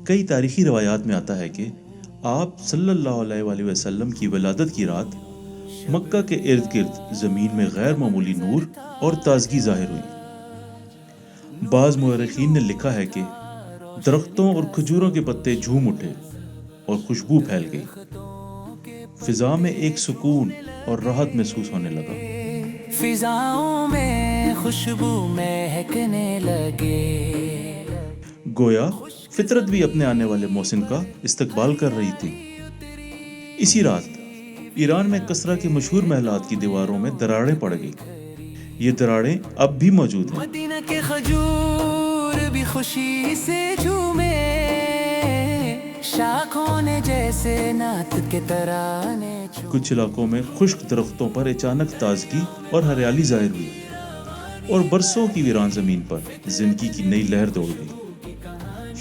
کئی تاریخی روایات میں آتا ہے کہ آپ صلی اللہ علیہ وآلہ وسلم کی ولادت کی رات مکہ کے ارد گرد زمین میں غیر معمولی نور اور تازگی ظاہر ہوئی۔ بعض مورخین نے لکھا ہے کہ درختوں اور کھجوروں کے پتے جھوم اٹھے اور خوشبو پھیل گئی، فضا میں ایک سکون اور راحت محسوس ہونے لگا۔ فضاؤں میں خوشبو مہکنے لگے، گویا فطرت بھی اپنے آنے والے محسن کا استقبال کر رہی تھی۔ اسی رات ایران میں کسرا کے مشہور محلات کی دیواروں میں دراڑیں پڑ گئی۔ یہ دراڑیں اب بھی موجود ہیں۔ مدینہ کے کھجور بھی خوشی سے جھومے، شاخوں نے جیسے نعت کے ترانے چھومے۔ کچھ علاقوں میں خشک درختوں پر اچانک تازگی اور ہریالی ظاہر ہوئی، اور برسوں کی ویران زمین پر زندگی کی نئی لہر دوڑ گئی۔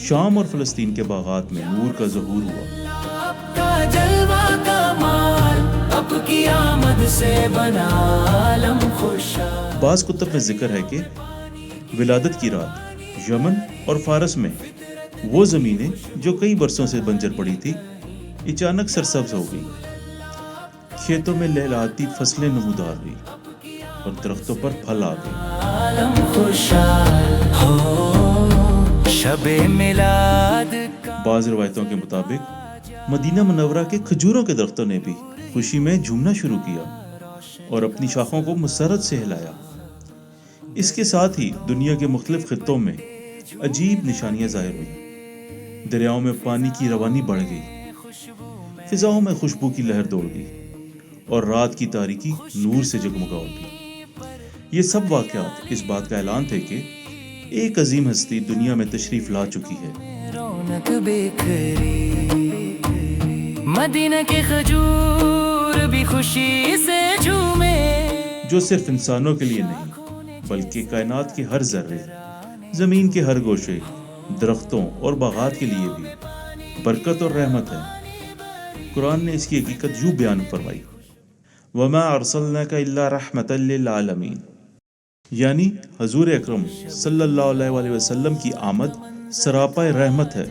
شام اور فلسطین کے باغات میں نور کا ظہور ہوا۔ آپ کا جلوہ کمال، اب کی آمد سے بنا عالم خوشحال۔ بعض کتب میں ذکر ہے کہ ولادت کی رات یمن اور فارس میں وہ زمینیں جو کئی برسوں سے بنجر پڑی تھی اچانک سرسبز ہو گئی، کھیتوں میں لہلاتی فصلیں نمودار ہوئی اور درختوں پر پھل آ گئے۔ عالم خوشحال ہو شب میلاد کا۔ بعض روایتوں کے مطابق مدینہ منورہ کے کھجوروں کے درختوں نے بھی خوشی میں جھومنا شروع کیا اور اپنی شاخوں کو مسرت سے ہلایا۔ اس کے ساتھ ہی دنیا کے مختلف خطوں میں عجیب نشانیاں ظاہر ہوئیں۔ دریاؤں میں پانی کی روانی بڑھ گئی، فضاؤں میں خوشبو کی لہر دوڑ گئی اور رات کی تاریکی نور سے جگمگا اٹھی۔ یہ سب واقعات اس بات کا اعلان تھے کہ ایک عظیم ہستی دنیا میں تشریف لا چکی ہے۔ رونق بکھری، مدینہ کے کھجور بھی خوشی سے جھومے، جو صرف انسانوں کے لیے نہیں بلکہ کائنات کے ہر ذرے، زمین کے ہر گوشے، درختوں اور باغات کے لیے بھی برکت اور رحمت ہے۔ قرآن نے اس کی حقیقت یوں بیان فرمائی، وَمَا أَرْسَلْنَاكَ إِلَّا رَحْمَةً لِّلْعَالَمِينَ، یعنی حضور اکرم صلی اللہ علیہ وآلہ وسلم کی آمد سراپا رحمت ہے،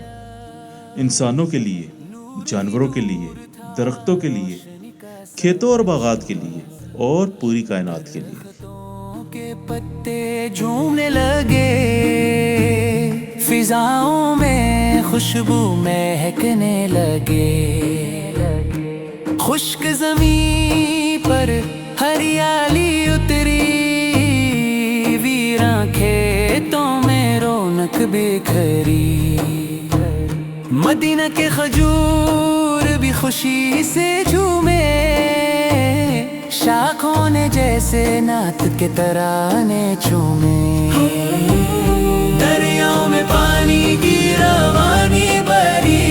انسانوں کے لیے، جانوروں کے لیے، درختوں کے لیے، کھیتوں اور باغات کے لیے اور پوری کائنات کے لیے۔ کے پتے جھومنے لگے، فضاؤں میں خوشبو مہکنے لگے، خشک زمین پر ہریالی اتری، ویراں کھیتوں میں رونق بکھری، مدینہ کے کھجور بھی خوشی سے جھومے، شاخوں نے جیسے نعت کے ترانے چھومے، دریاؤں میں پانی کی روانی بھری،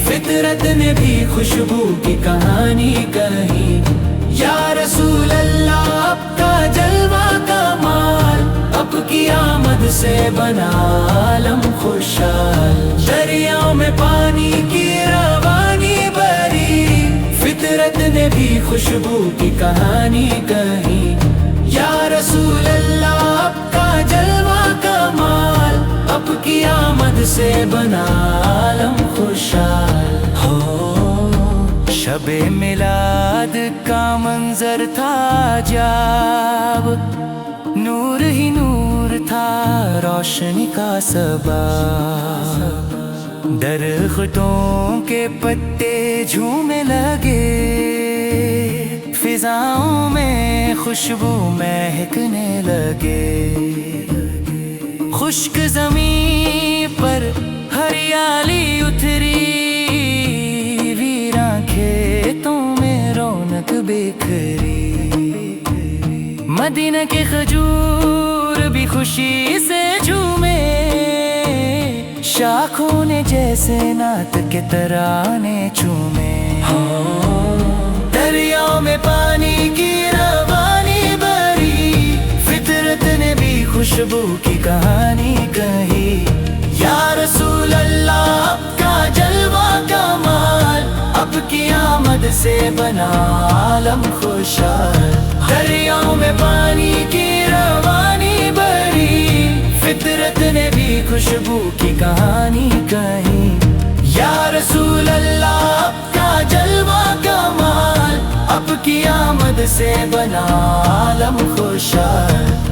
فطرت نے بھی خوشبو کی کہانی کہی۔ یا رسول اللہ آپ کا جلوہ کمال، اب کی آمد سے بنا عالم خوشحال، دریاؤں میں پانی کی روانی بھری، فطرت نے بھی خوشبو کی کہانی کہی۔ یا رسول اللہ آپ کا جلوہ کمال، اب کی آمد سے بنا عالم خوشحال ہو۔ شب میلاد کا منظر تھا عجب، نور ہی نور تھا روشنی کا سبب، درختوں کے پتے جھومنے لگے، فضاؤں میں خوشبو مہکنے لگے، خشک زمین پر ہریالی اتری، ویراں کھیتوں میں رونق بکھری، مدینہ کے کھجور بھی خوشی سے جھومے، شاخوں نے جیسے نعت کے ترانے چھومے، دریاؤں میں پانی کی روانی بھری، فطرت نے بھی خوشبو کی کہانی کہی۔ یا رسول اللہ آپ کا جلوہ کمال، اب کی آمد سے بنا عالم خوشحال، دریاؤں میں پانی کی روانی بھری، فطرت نے بھی خوشبو کی کہانی کہی۔ چاند سے بنا عالم خوشا